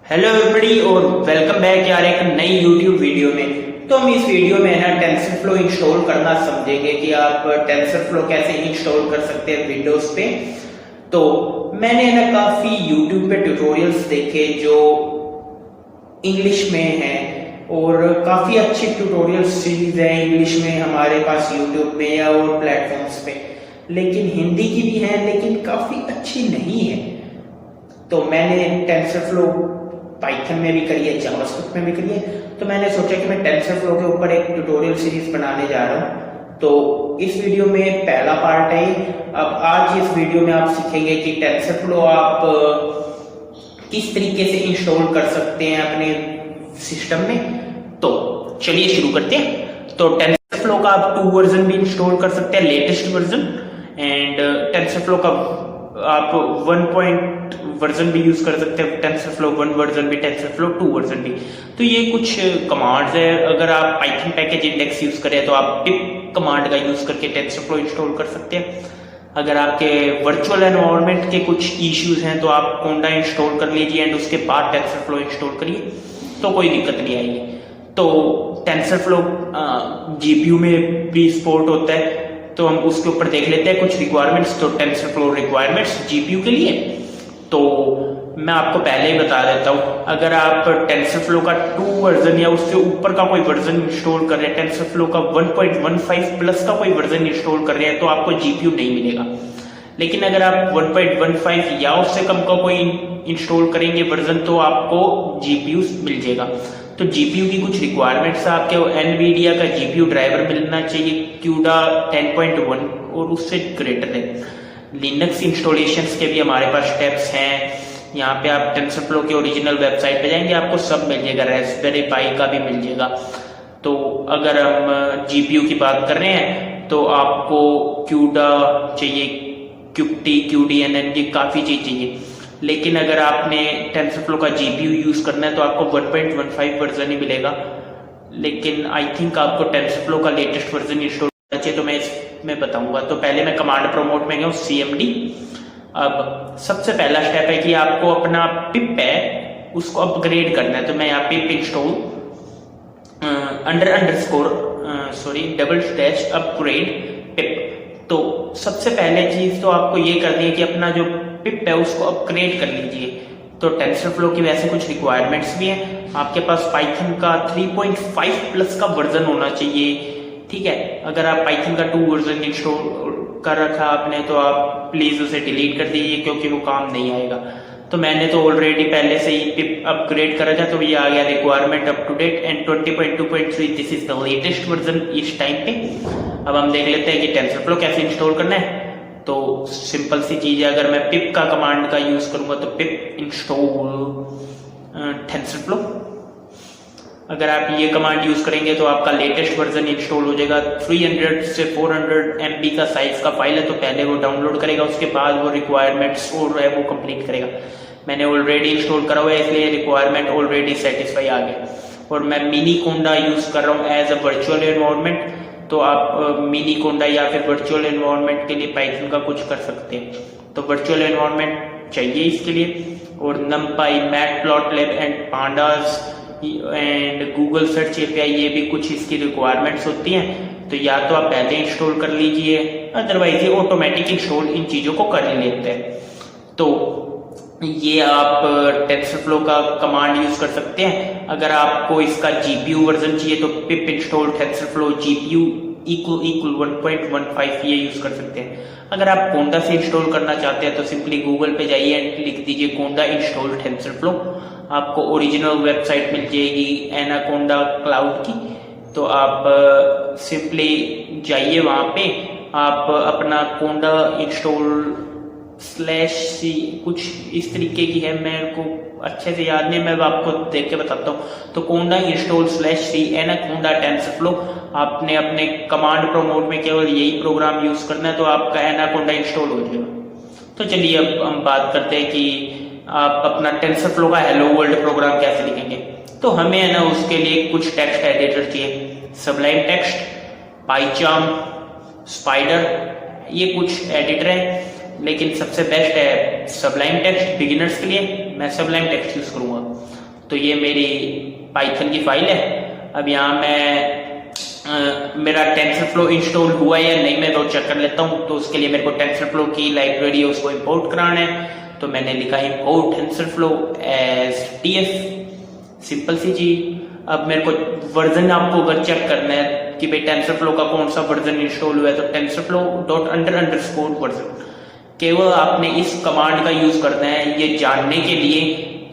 Hello everybody और welcome back यार एक नई यूट्यूब वीडियो में। तो हम इस वीडियो में ना टेंसरफ्लो इंस्टॉल करना समझेंगे कि आप टेंसरफ्लो कैसे इंस्टॉल कर सकते हैं विंडोज पे। तो मैंने ना काफी यूट्यूब पे ट्यूटोरियल्स देखे जो इंग्लिश में हैं और काफी अच्छी ट्यूटोरियल सीरीज है इंग्लिश में हमारे पास यूट्यूब में या और प्लेटफॉर्म्स पे, लेकिन हिंदी की भी है लेकिन काफी अच्छी नहीं है। तो मैंने टेंसरफ्लो पाइथन में भी करी है, जावास्क्रिप्ट में भी करी है, तो मैंने सोचा कि मैं टेंसरफ्लो के ऊपर एक ट्यूटोरियल सीरीज बनाने जा रहा हूँ। तो इस वीडियो में पहला पार्ट है। अब आज इस वीडियो में आप सीखेंगे कि टेंसरफ्लो आप किस तरीके से इंस्टॉल कर सकते हैं अपने सिस्टम में। तो चलिए शुरू करते हैं। तो टेंसरफ्लो का आप 2 वर्जन भी इंस्टॉल कर सकते हैं, लेटेस्ट वर्जन, एंड टेंसरफ्लो का आप 1 वर्जन भी यूज कर सकते हैं, टेंसरफ्लो 1 वर्जन भी, टेंसरफ्लो 2 वर्जन भी। तो ये कुछ कमांड्स है। अगर आप पाइथन पैकेज इंडेक्स यूज करें तो आप पिप कमांड का यूज करके टेंसरफ्लो इंस्टॉल कर सकते हैं। अगर आपके वर्चुअल एनवायरनमेंट के कुछ इश्यूज हैं तो आप कोंडा इंस्टॉल कर लीजिए एंड उसके बाद टेंसरफ्लो इंस्टॉल करिए, तो कोई दिक्कत नहीं आएगी। तो टेंसरफ्लो जीपीयू में भी सपोर्ट होता है, तो हम उसके ऊपर देख लेते हैं कुछ रिक्वायरमेंट्स। तो टेंसरफ्लो रिक्वायरमेंट्स जीपीयू के लिए तो मैं आपको पहले ही बता देता हूँ। अगर आप टेंसरफ्लो का 2 वर्जन या उससे ऊपर का कोई वर्जन इंस्टॉल कर रहे हैं, टेंसरफ्लो का 1.15 प्लस का कोई वर्जन इंस्टॉल कर रहे हैं, तो आपको जीपीयू नहीं मिलेगा। लेकिन अगर आप 1.15 या उससे कम का कोई इंस्टॉल करेंगे वर्जन, तो आपको जीपीयू मिल जाएगा। तो जीपीयू की कुछ रिक्वायरमेंट्स है, आपके एनवीडिया का जीपीयू ड्राइवर मिलना चाहिए, क्यूडा 10.1 और उससे ग्रेटर है। लिनक्स इंस्टॉलेशंस के भी हमारे पास स्टेप्स हैं। यहाँ पे आप टेंसरफ्लो के ओरिजिनल वेबसाइट पे जाएंगे, आपको सब मिल जाएगा, रास्पबेरी पाई का भी मिल जाएगा। तो अगर हम जीपीयू की बात कर रहे हैं तो आपको क्यूडा चाहिए, क्यूटी, क्यूडीएनएन, ये काफी चीज चाहिए। लेकिन अगर आपने टेंसरफ्लो का जीपीयू यूज करना है तो आपको 1.15 वर्जन ही मिलेगा। लेकिन आई थिंक आपको टेंसरफ्लो का लेटेस्ट वर्जन इंस्टॉल करना चाहिए, तो मैं इसमें बताऊंगा। तो पहले मैं कमांड प्रोमोट में गया हूँ, CMD। अब सबसे पहला स्टेप है कि आपको अपना पिप है उसको अपग्रेड करना है। तो मैं यहाँ pip install double slash upgrade pip. तो सबसे पहले चीज तो आपको ये करनी है कि अपना जो पिप है उसको अपग्रेड कर लीजिए। तो टेंसरफ्लो की वैसे कुछ रिक्वायरमेंट्स भी हैं। आपके पास पाइथन का 3.5 प्लस का वर्जन होना चाहिए, ठीक है। अगर आप पाइथन का 2 वर्जन इंस्टॉल कर रखा आपने तो आप प्लीज उसे डिलीट कर दीजिए, क्योंकि वो काम नहीं आएगा। तो मैंने तो ऑलरेडी पहले से ही पिप अपग्रेड करा था, तो ये आ गया requirement up to date and 20.2.3 this is the latest version इस टाइम पे। अब हम देख लेते हैं कि टेंसरफ्लो कैसे इंस्टॉल करना है। तो सिंपल सी चीज है, अगर मैं पिप का कमांड का यूज करूंगा तो पिप इंस्टॉल टेंसरफ्लो। अगर आप ये कमांड यूज करेंगे तो आपका लेटेस्ट वर्जन इंस्टॉल हो जाएगा। 300 से 400 MB का साइज का फाइल है, तो पहले वो डाउनलोड करेगा, उसके बाद वो रिक्वायरमेंट्स और है वो कंप्लीट करेगा। मैंने ऑलरेडी इंस्टॉल करा हुआ है, इसलिए रिक्वायरमेंट ऑलरेडी सेटिस्फाई आ गया। और मैं मिनी कोंडा यूज कर रहा हूँ एज अ वर्चुअल एनवायरनमेंट। तो आप मिनी कोंडा या फिर वर्चुअल एनवायरनमेंट के लिए पाइथन का कुछ कर सकते हैं। तो वर्चुअल एनवायरनमेंट चाहिए इसके लिए। और नमपाई, matplotlib and pandas and Google search API, ये भी कुछ इसकी रिक्वायरमेंट्स होती हैं। तो या तो आप पहले इंस्टॉल कर लीजिए, अदरवाइज ये ऑटोमेटिक इंस्टॉल इन चीजों को कर ही लेते हैं। तो ये आप टेंसरफ्लो का कमांड यूज कर सकते हैं। अगर आपको इसका जीपीयू वर्जन चाहिए तो पिप इंस्टॉल टेंसरफ्लो जीपीयू इक्वल 1.15 ये यूज कर सकते हैं। अगर आप कोंडा से इंस्टॉल करना चाहते हैं तो सिंपली गूगल पे जाइए एंड लिख दीजिए कोंडा इंस्टॉल टेंसरफ्लो। आपको ओरिजिनल वेबसाइट मिल जाएगी एनाकोंडा क्लाउड की। तो आप सिंपली जाइए, वहां पे आप अपना कोंडा इंस्टॉल /c कुछ इस तरीके की है, मेरे को अच्छे से याद नहीं, मैं आपको देख के बताता हूँ। तो कोंडा इंस्टॉल /c एनाकोंडा टेंसरफ्लो। आपने अपने कमांड प्रोमोट में केवल यही प्रोग्राम यूज करना है, तो आपका एनाकोंडा इंस्टॉल हो जाएगा। तो चलिए अब हम बात करते हैं कि आप अपना टेंसरफ्लो का हेलो वर्ल्ड प्रोग्राम कैसे लिखेंगे। तो हमें है ना उसके लिए कुछ टेक्स्ट एडिटर चाहिए, सबलाइम टेक्स्ट, पाइचार्म, स्पाइडर, ये कुछ एडिटर है। लेकिन सबसे बेस्ट है सबलाइम टेक्स्ट बिगिनर्स के लिए, मैं सबलाइम टेक्स्ट यूज करूंगा। तो ये मेरी पाइथन की फाइल है। अब यहाँ मैं मेरा टेंसरफ्लो इंस्टॉल हुआ है या नहीं मैं वो चेक कर लेता हूँ। तो उसके लिए मेरे को टेंसरफ्लो की लाइब्रेरी है उसको इंपोर्ट कराना है। तो मैंने लिखा import TensorFlow as TF, simple सी चीज। अब मेरे को वर्जन आपको अगर चेक करना है कि भाई टेंसरफ्लो का कौन सा वर्जन इंस्टॉल हुआ है तो टेंसरफ्लो डॉट अंडरस्कोर वर्जन, केवल आपने इस कमांड का यूज करना है ये जानने के लिए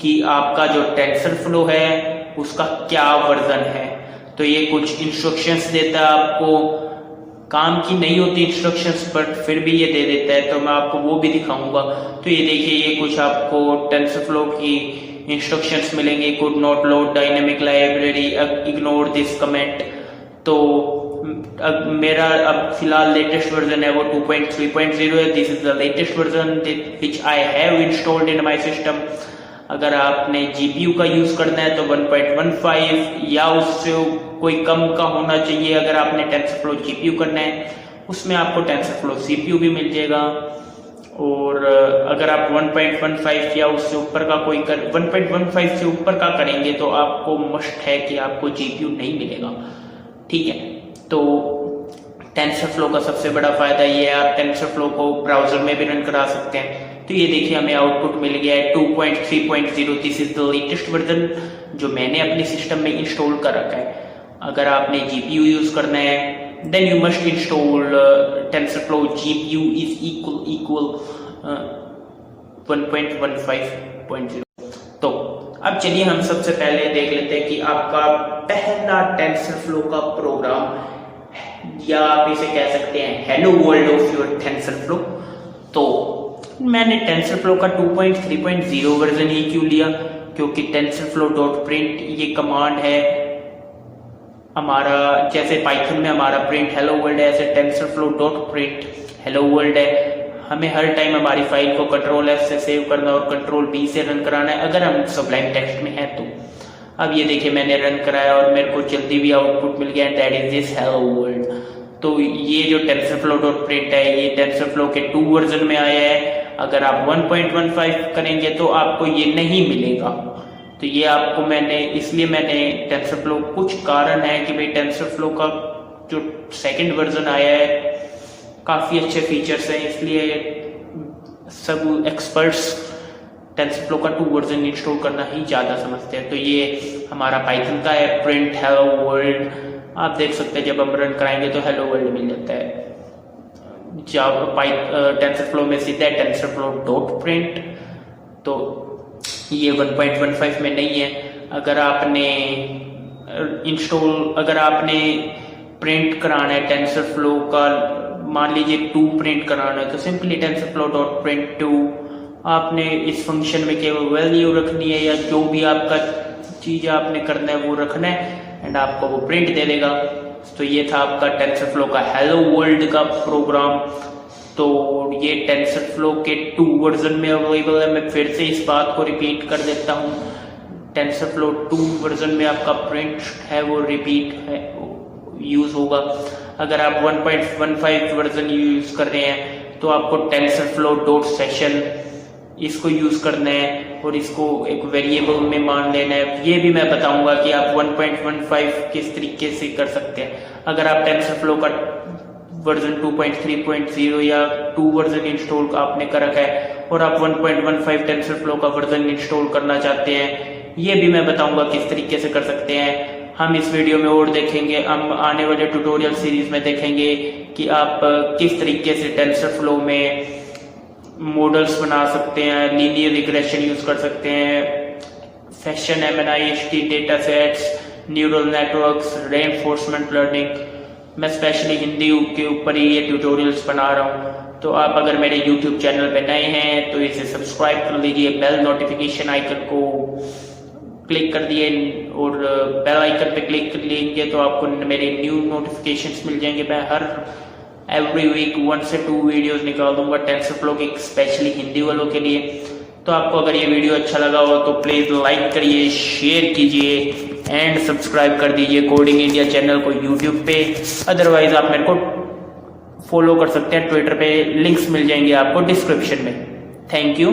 कि आपका जो टेंसरफ्लो है उसका क्या वर्जन है। तो ये कुछ इंस्ट्रक्शंस देता है आपको, काम की नहीं होती इंस्ट्रक्शंस बट फिर भी ये दे देता है। तो मैं आपको वो भी दिखाऊंगा। तो ये देखिए ये कुछ आपको टेंसरफ्लो की इंस्ट्रक्शंस मिलेंगे। Could not load dynamic library, ignore this comment. तो मेरा अब फिलहाल लेटेस्ट वर्जन है वो 2.3.0 है। This is the latest version which I have installed in my system. अगर आपने जीपीयू का यूज करना है तो 1.15 या उससे कोई कम का होना चाहिए। अगर आपने टेंसरफ्लो जीपीयू करना है उसमें आपको टेंसरफ्लो सीपीयू भी मिल जाएगा। और अगर आप 1.15 या उससे ऊपर का 1.15 से ऊपर का करेंगे तो आपको मस्ट है कि आपको जीपीयू नहीं मिलेगा। ठीक है, तो टेंसरफ्लो का सबसे बड़ा फायदा ये है आप टेंसरफ्लो को ब्राउजर में भी रन करा सकते हैं। तो ये देखिए हमें आउटपुट मिल गया है 2.3.0। This is the latest version जो मैंने अपने सिस्टम में इंस्टॉल कर रखा है। अगर आपने जीपीयू यूज करना है then you must install TensorFlow GPU is equal 1.15.0। तो अब चलिए हम सबसे पहले देख लेते हैं कि आपका पहला टेंसरफ्लो का प्रोग्राम, या आप इसे कह सकते हैं hello world of your TensorFlow. तो मैंने टेंसरफ्लो का 2.3.0 वर्जन ही क्यों लिया, क्योंकि टेंसरफ्लो डॉट प्रिंट ये कमांड है हमारा, जैसे पाइथन में हमारा प्रिंट हेलो वर्ल्ड है ऐसे TensorFlow dot print hello world है। हमें हर टाइम हमारी फाइल को कंट्रोल एफ से सेव करना और कंट्रोल बी से रन कराना है अगर हम सबलाइम टेक्स्ट में है तो। अब ये देखिए मैंने रन कराया और मेरे को जल्दी भी आउटपुट मिल गया, that is this hello world. तो ये जो टेंसरफ्लो डॉट प्रिंट है ये टेंसरफ्लो के 2 वर्जन में आया है। अगर आप 1.15 करेंगे तो आपको ये नहीं मिलेगा। तो ये आपको मैंने टेंसरफ्लो, कुछ कारण है कि भाई टेंसरफ्लो का जो सेकंड वर्जन आया है काफी अच्छे फीचर्स हैं, इसलिए सब एक्सपर्ट्स टेंसरफ्लो का 2 वर्जन इंस्टॉल करना ही ज्यादा समझते हैं। तो ये हमारा पाइथन का है प्रिंट हेलो वर्ल्ड। आप देख सकते हैं जब हम रन कराएंगे तो हेलो वर्ल्ड मिल जाता है। टेंसरफ्लो में सीधा है टेंसरफ्लो डॉट प्रिंट। तो ये 1.15 में नहीं है। अगर आपने प्रिंट कराना है टेंसरफ्लो का, मान लीजिए 2 प्रिंट कराना है तो सिंपली टेंसरफ्लो डॉट प्रिंट 2 आपने इस फंक्शन में केवल वैल्यू रखनी है या जो भी आपका चीज आपने करना है वो रखना है एंड आपको वो प्रिंट दे देगा। तो ये था आपका टेंसरफ्लो का हेलो वर्ल्ड का प्रोग्राम। तो ये टेंसरफ्लो के 2 वर्जन में अवेलेबल है। मैं फिर से इस बात को रिपीट कर देता हूँ, टेंसरफ्लो 2 वर्जन में आपका प्रिंट है वो रिपीट है यूज होगा। अगर आप 1.15 वर्जन यूज कर रहे हैं तो आपको टेंसरफ्लो डॉट सेशन इसको यूज करना है और इसको एक वेरिएबल में मान लेना है। ये भी मैं बताऊंगा कि आप 1.15 किस तरीके से कर सकते हैं। अगर आप टेंसरफ्लो का वर्जन 2.3.0 या 2 वर्जन इंस्टॉल आपने कर रखा है और आप 1.15 टेंसरफ्लो का वर्जन इंस्टॉल करना चाहते हैं, ये भी मैं बताऊंगा किस तरीके से कर सकते हैं। हम इस वीडियो में और देखेंगे, हम आने वाले ट्यूटोरियल सीरीज में देखेंगे कि आप किस तरीके से टेंसरफ्लो में मॉडल्स बना सकते हैं, लीनियर रिग्रेशन यूज कर सकते हैं, fashion MNIST data sets, neural networks, reinforcement learning. मैं स्पेशली हिंदी के ऊपर ही ये ट्यूटोरियल्स बना रहा हूँ। तो आप अगर मेरे YouTube चैनल पे नए हैं तो इसे सब्सक्राइब कर लीजिए, बेल नोटिफिकेशन आइकन को क्लिक कर दिए और बेल आइकन पे क्लिक कर लेंगे तो आपको मेरे न्यू नोटिफिकेशंस मिल जाएंगे। मैं हर एवरी वीक 1 से 2 वीडियोस निकाल दूंगा टेंसरफ्लो के स्पेशली हिंदी वालों के लिए। तो आपको अगर ये वीडियो अच्छा लगा हो तो प्लीज लाइक करिए, शेयर कीजिए एंड सब्सक्राइब कर दीजिए कोडिंग इंडिया चैनल को यूट्यूब पे। अदरवाइज आप मेरे को फॉलो कर सकते हैं ट्विटर पे, लिंक्स मिल जाएंगे आपको डिस्क्रिप्शन में। Thank you.